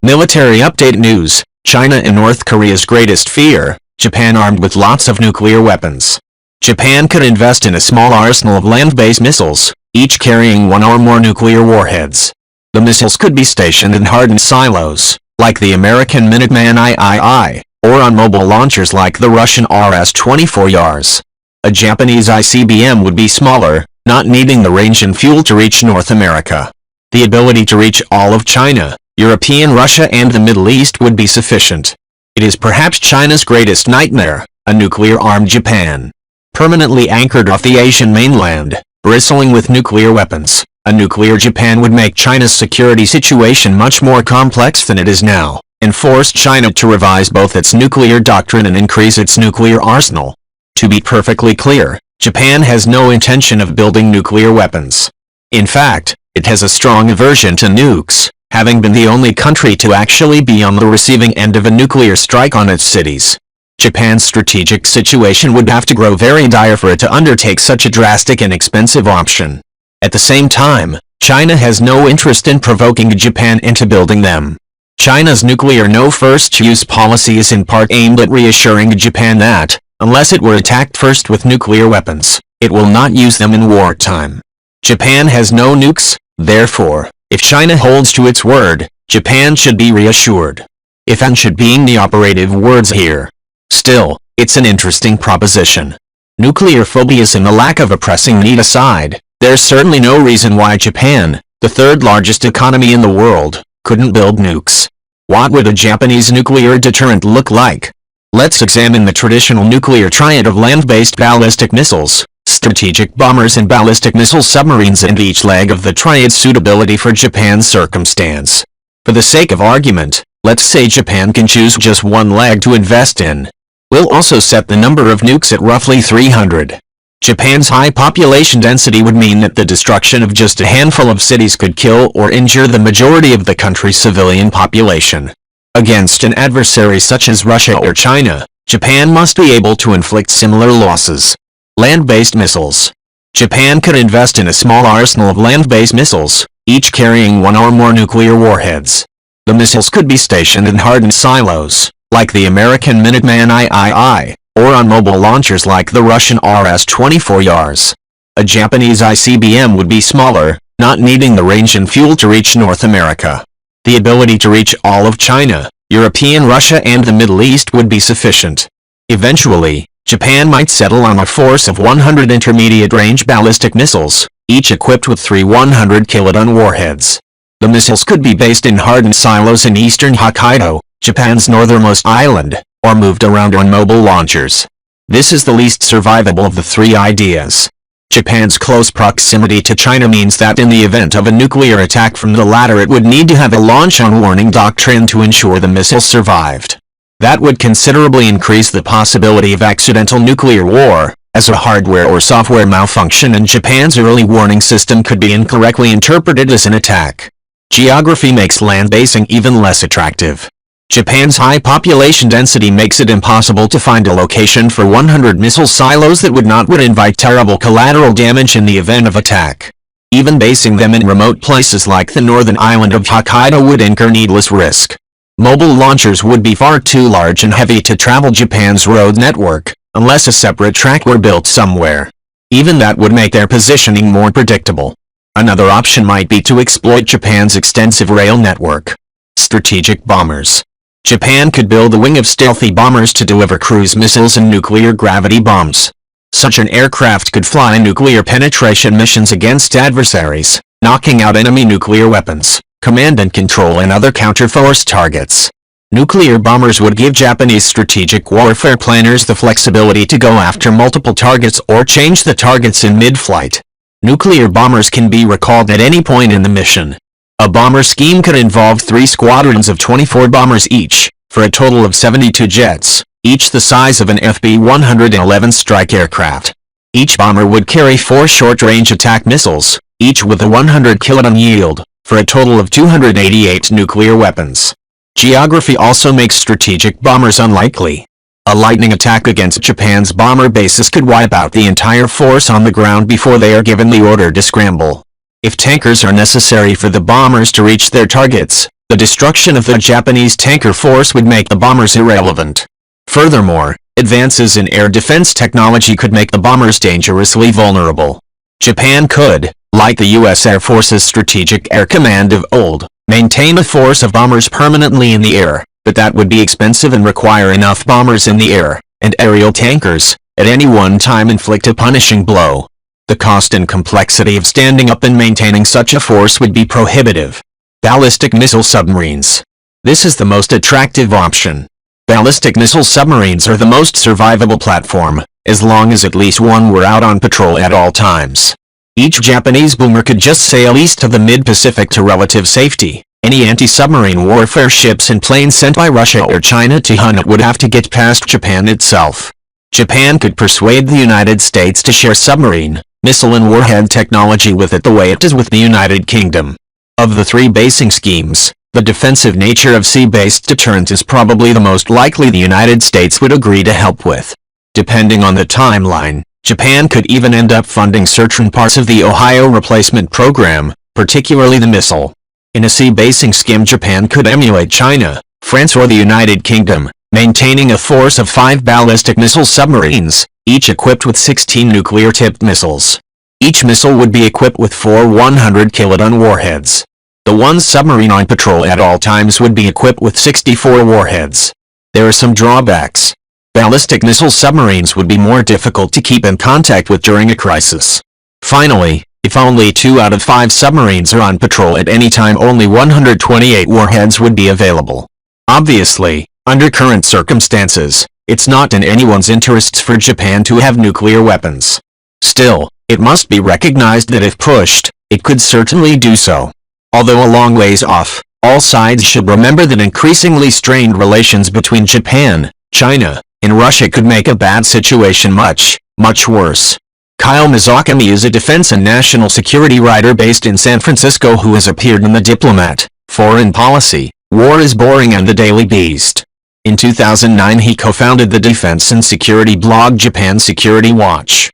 Military update news: China and North Korea's greatest fear, Japan armed with lots of nuclear weapons. Japan could invest in a small arsenal of land-based missiles, each carrying one or more nuclear warheads. The missiles could be stationed in hardened silos, like the American Minuteman III, or on mobile launchers like the Russian RS-24 Yars. A Japanese ICBM would be smaller, not needing the range and fuel to reach North America. The ability to reach all of China, European Russia and the Middle East would be sufficient. It is perhaps China's greatest nightmare, a nuclear-armed Japan. Permanently anchored off the Asian mainland, bristling with nuclear weapons, a nuclear Japan would make China's security situation much more complex than it is now, and force China to revise both its nuclear doctrine and increase its nuclear arsenal. To be perfectly clear, Japan has no intention of building nuclear weapons. In fact, it has a strong aversion to nukes, having been the only country to actually be on the receiving end of a nuclear strike on its cities. Japan's strategic situation would have to grow very dire for it to undertake such a drastic and expensive option. At the same time, China has no interest in provoking Japan into building them. China's nuclear no-first-use policy is in part aimed at reassuring Japan that, unless it were attacked first with nuclear weapons, it will not use them in wartime. Japan has no nukes, therefore, if China holds to its word, Japan should be reassured. If and should being the operative words here. Still, it's an interesting proposition. Nuclear phobias and the lack of a pressing need aside, there's certainly no reason why Japan, the third largest economy in the world, couldn't build nukes. What would a Japanese nuclear deterrent look like? Let's examine the traditional nuclear triad of land-based ballistic missiles, strategic bombers and ballistic missile submarines, and each leg of the triad's suitability for Japan's circumstance. For the sake of argument, let's say Japan can choose just one leg to invest in. We'll also set the number of nukes at roughly 300. Japan's high population density would mean that the destruction of just a handful of cities could kill or injure the majority of the country's civilian population. Against an adversary such as Russia or China, Japan must be able to inflict similar losses. Land-based missiles. Japan could invest in a small arsenal of land-based missiles, each carrying one or more nuclear warheads. The missiles could be stationed in hardened silos, like the American Minuteman III, or on mobile launchers like the Russian RS-24 Yars. A Japanese ICBM would be smaller, not needing the range and fuel to reach North America. The ability to reach all of China, European Russia and the Middle East would be sufficient. Eventually, Japan might settle on a force of 100 intermediate-range ballistic missiles, each equipped with 3 100-kiloton warheads. The missiles could be based in hardened silos in eastern Hokkaido, Japan's northernmost island, or moved around on mobile launchers. This is the least survivable of the three ideas. Japan's close proximity to China means that in the event of a nuclear attack from the latter it would need to have a launch-on-warning doctrine to ensure the missiles survived. That would considerably increase the possibility of accidental nuclear war, as a hardware or software malfunction in Japan's early warning system could be incorrectly interpreted as an attack. Geography makes land basing even less attractive. Japan's high population density makes it impossible to find a location for 100 missile silos that would invite terrible collateral damage in the event of attack. Even basing them in remote places like the northern island of Hokkaido would incur needless risk. Mobile launchers would be far too large and heavy to travel Japan's road network, unless a separate track were built somewhere. Even that would make their positioning more predictable. Another option might be to exploit Japan's extensive rail network. Strategic bombers. Japan could build a wing of stealthy bombers to deliver cruise missiles and nuclear gravity bombs. Such an aircraft could fly nuclear penetration missions against adversaries, knocking out enemy nuclear weapons, command and control and other counter-force targets. Nuclear bombers would give Japanese strategic warfare planners the flexibility to go after multiple targets or change the targets in mid-flight. Nuclear bombers can be recalled at any point in the mission. A bomber scheme could involve 3 squadrons of 24 bombers each, for a total of 72 jets, each the size of an FB-111 strike aircraft. Each bomber would carry 4 short-range attack missiles, each with a 100-kiloton yield, for a total of 288 nuclear weapons. Geography also makes strategic bombers unlikely. A lightning attack against Japan's bomber bases could wipe out the entire force on the ground before they are given the order to scramble. If tankers are necessary for the bombers to reach their targets, The destruction of the Japanese tanker force would make the bombers irrelevant. Furthermore, advances in air defense technology could make the bombers dangerously vulnerable. Japan could, like the U.S. Air Force's Strategic Air Command of old, maintain a force of bombers permanently in the air, but that would be expensive and require enough bombers in the air, and aerial tankers, at any one time inflict a punishing blow. The cost and complexity of standing up and maintaining such a force would be prohibitive. Ballistic missile submarines. This is the most attractive option. Ballistic missile submarines are the most survivable platform, as long as at least one were out on patrol at all times. Each Japanese bomber could just sail east of the mid-Pacific to relative safety. Any anti-submarine warfare ships and planes sent by Russia or China to hunt it would have to get past Japan itself. Japan could persuade the United States to share submarine, missile and warhead technology with it the way it does with the United Kingdom. Of the three basing schemes, the defensive nature of sea-based deterrent is probably the most likely the United States would agree to help with. Depending on the timeline, Japan could even end up funding certain parts of the Ohio replacement program, particularly the missile. In a sea-basing scheme, Japan could emulate China, France or the United Kingdom, maintaining a force of 5 ballistic missile submarines, each equipped with 16 nuclear-tipped missiles. Each missile would be equipped with 4 100-kiloton warheads. The one submarine on patrol at all times would be equipped with 64 warheads. There are some drawbacks. Ballistic missile submarines would be more difficult to keep in contact with during a crisis. Finally, if only 2 out of 5 submarines are on patrol at any time, only 128 warheads would be available. Obviously, under current circumstances, it's not in anyone's interests for Japan to have nuclear weapons. Still, it must be recognized that if pushed, it could certainly do so. Although a long ways off, all sides should remember that increasingly strained relations between Japan, China, and Russia could make a bad situation much, much worse. Kyle Mizukami is a defense and national security writer based in San Francisco who has appeared in The Diplomat, Foreign Policy, War is Boring and The Daily Beast. In 2009 he co-founded the defense and security blog Japan Security Watch.